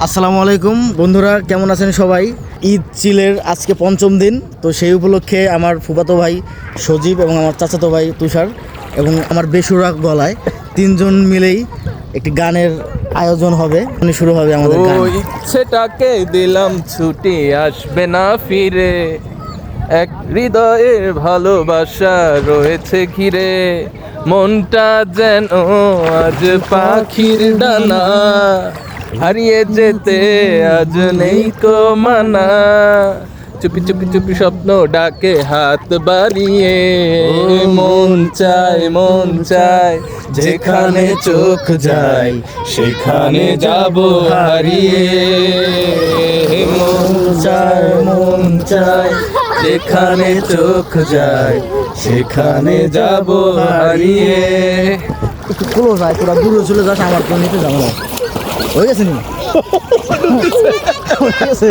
আসসালামু আলাইকুম বন্ধুরা, কেমন আছেন সবাই? ঈদ চিলের আজকে পঞ্চম দিন। তো সেই উপলক্ষে আমার ফুফাতো ভাই সজীব এবং আমার চাচাতো ভাই তুষার এবং আমার বেসুরা গলায় তিনজন মিলেই একটি গানের আয়োজন হবে। শুরু হবে আমাদের গান। ইচ্ছেটাকে দিলাম ছুটি আসবে না ফিরে, এক হৃদয়ের ভালোবাসা রয়েছে ঘিরে, মনটা যেন আজ পাখির ডানা, হারিয়ে যেতে আজ নেই কো মানা, চুপি চুপি চুপি স্বপ্ন ডাকে হাত বাড়িয়ে, মন চায় যেখানে চোখ যায় সেখানে যাব হারিয়ে, মন চায় যেখানে চোখ যায় সেখানে যাব হারিয়ে। একটু ক্লোজ হয়, তোরা দূরে চলে যাস, আমার কেউ নিতে যাবো না। হয়ে গেছে নি? হয়ে গেছে।